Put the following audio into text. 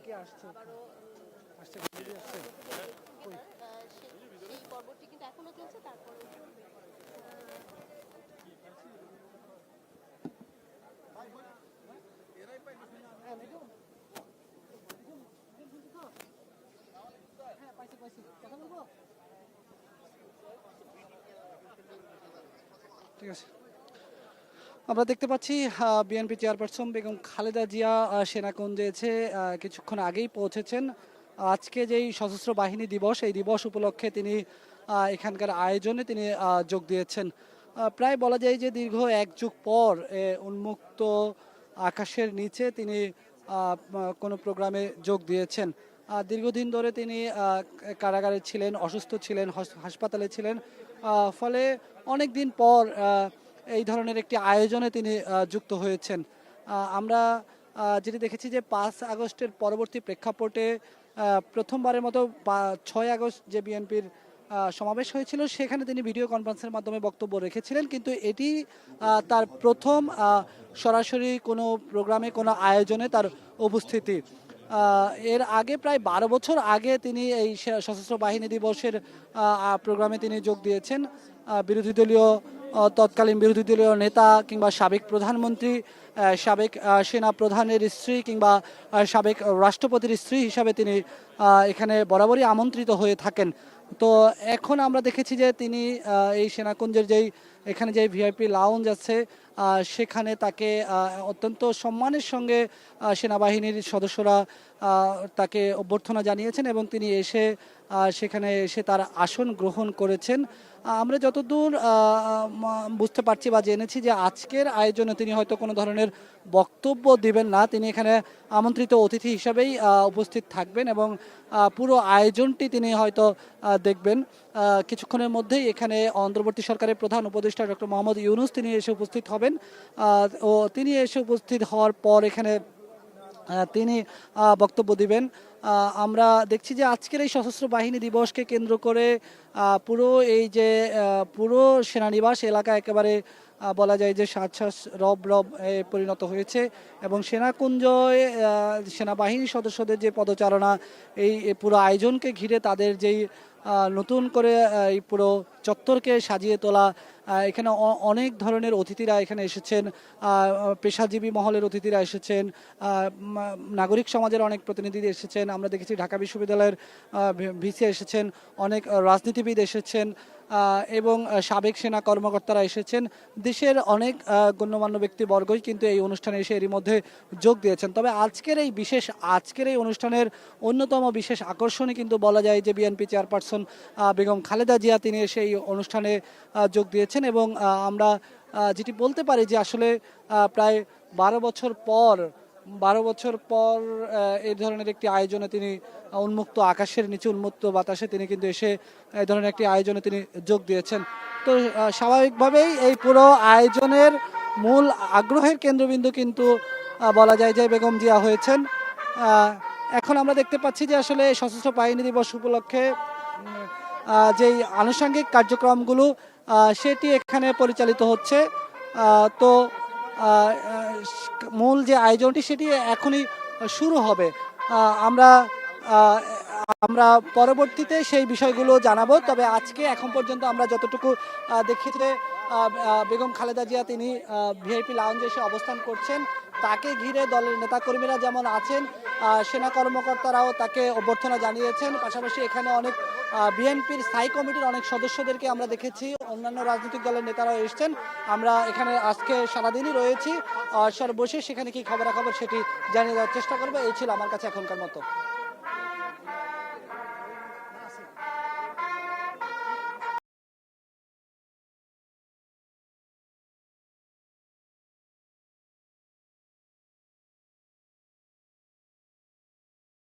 কে আসছে আসছে আসছে সেই পর্বটি কিন্তু এখনো চলছে। তারপরে ঠিক আছে। আমরা দেখতে পাচ্ছি বিএনপি চেয়ারপারসন বেগম খালেদা জিয়া সেনাকুঞ্জে এসে কিছুক্ষণ আগেই পৌঁছেছেন। আজকে যেই সশস্ত্র বাহিনী দিবস, এই দিবস উপলক্ষে তিনি এখানকার আয়োজনে তিনি যোগ দিয়েছেন। প্রায় বলা যায় যে দীর্ঘ এক যুগ পর উন্মুক্ত আকাশের নিচে তিনি কোনো প্রোগ্রামে যোগ দিয়েছেন। দীর্ঘদিন ধরে তিনি কারাগারে ছিলেন, অসুস্থ ছিলেন, হাসপাতালে ছিলেন। ফলে অনেক দিন পর এই ধরনের একটি আয়োজনে তিনি যুক্ত হয়েছেন। আমরা যেটি দেখেছি যে 5 আগস্টের পরবর্তী প্রেক্ষাপটে প্রথমবারের মতো 6 আগস্ট যে বিএনপির সমাবেশ হয়েছিল সেখানে তিনি ভিডিও কনফারেন্সের মাধ্যমে বক্তব্য রেখেছিলেন, কিন্তু এটি তার প্রথম সরাসরি কোনো প্রোগ্রামে কোনো আয়োজনে তার উপস্থিতি। এর আগে প্রায় 12 বছর আগে তিনি এই সশস্ত্র বাহিনী দিবসের প্রোগ্রামে তিনি যোগ দিয়েছেন। বিরোধী দলীয় তৎকালীন বিরোধী দলীয় নেতা কিংবা সাবেক প্রধানমন্ত্রী, সাবেক সেনা প্রধানের স্ত্রী কিংবা সাবেক রাষ্ট্রপতির স্ত্রী হিসাবে তিনি এখানে বরাবরই আমন্ত্রিত হয়ে থাকেন। তো এখন আমরা দেখেছি যে তিনি এই সেনাকুঞ্জের এখানে যে ভিআইপি লাউঞ্জ আছে সেখানে তাকে অত্যন্ত সম্মানের সঙ্গে সেনাবাহিনীর সদস্যরা তাকে অভ্যর্থনা জানিয়েছেন এবং তিনি এসে সেখানে এসে তার আসন গ্রহণ করেছেন। আমরা যতদূর বুঝতে পারছি বা জেনেছি যে আজকের আয়োজনে তিনি হয়তো কোনো ধরনের বক্তব্য দিবেন না, তিনি এখানে আমন্ত্রিত অতিথি হিসাবেই উপস্থিত থাকবেন এবং পুরো আয়োজনটি তিনি হয়তো দেখবেন। কিছুক্ষণের মধ্যেই এখানে অন্তর্বর্তী সরকারের প্রধান উপদেষ্টা ডক্টর মোহাম্মদ ইউনূস তিনি এসে উপস্থিত হবেন। ও তিনি এসে উপস্থিত হওয়ার পর এখানে তিনি বক্তব্য দিবেন। আমরা দেখছি যে আজকের এই সশস্ত্র বাহিনী দিবসকে কেন্দ্র করে পুরো এই যে পুরো সেনানিবাস এলাকা একেবারে বলা যায় যে শ্বাস রব রব পরিণত হয়েছে এবং সেনাকুঞ্জয় সেনাবাহিনী সদস্যদের যে পদচারণা, এই পুরো আয়োজনকে ঘিরে তাদের যেই নতুন করে এই পুরো চত্বরকে সাজিয়ে তোলা, এখানে অনেক ধরনের অতিথিরা এখানে এসেছেন, পেশাজীবী মহলের অতিথিরা এসেছেন, নাগরিক সমাজের অনেক প্রতিনিধি এসেছেন। আমরা দেখেছি ঢাকা বিশ্ববিদ্যালয়ের ভিসি এসেছেন, অনেক রাজনীতিবিদ এসেছেন এবং সাবেক সেনা কর্মকর্তারা এসেছেন। দেশের অনেক গণ্যমান্য ব্যক্তিবর্গই কিন্তু এই অনুষ্ঠানে এসে এরই মধ্যে যোগ দিয়েছেন। তবে আজকের এই অনুষ্ঠানের অন্যতম বিশেষ আকর্ষণই কিন্তু বলা যায় যে বিএনপি চেয়ারপারসন বেগম খালেদা জিয়া তিনি এসে এই অনুষ্ঠানে যোগ দিয়েছেন এবং আমরা যেটি বলতে পারি যে আসলে প্রায় 12 বছর পর এই ধরনের একটি আয়োজনে তিনি উন্মুক্ত আকাশের নিচে উন্মুক্ত বাতাসে তিনি কিন্তু এসে এই ধরনের একটি আয়োজনে তিনি যোগ দিয়েছেন। তো স্বাভাবিকভাবেই এই পুরো আয়োজনের মূল আগ্রহের কেন্দ্রবিন্দু কিন্তু বলা যায় যে বেগম জিয়া হয়েছেন। এখন আমরা দেখতে পাচ্ছি যে আসলে সশস্ত্র বাহিনী দিবস উপলক্ষে যেই আনুষঙ্গিক কার্যক্রমগুলো সেটি এখানে পরিচালিত হচ্ছে। তো মূল যে আয়োজনটি সেটি এখনই শুরু হবে। আমরা আমরা পরবর্তীতে সেই বিষয়গুলো জানাবো। তবে আজকে এখন পর্যন্ত আমরা যতটুকু দেখেছি বেগম খালেদা জিয়া তিনি ভিআইপি লাউঞ্জে এসে অবস্থান করছেন। তাকে ঘিরে দলের নেতাকর্মীরা যেমন আছেন, সেনা কর্মকর্তারাও তাকে অভ্যর্থনা জানিয়েছেন। পাশাপাশি এখানে অনেক বিএনপির স্থায়ী কমিটির অনেক সদস্যদেরকে আমরা দেখেছি, অন্যান্য রাজনৈতিক দলের নেতারাও এসছেন। আমরা এখানে আজকে সারাদিনই রয়েছি, সর্বশেষ সেখানে কি খবরাখবর সেটি জানিয়ে দেওয়ার চেষ্টা করবো। এই ছিল আমার কাছে এখনকার মতো।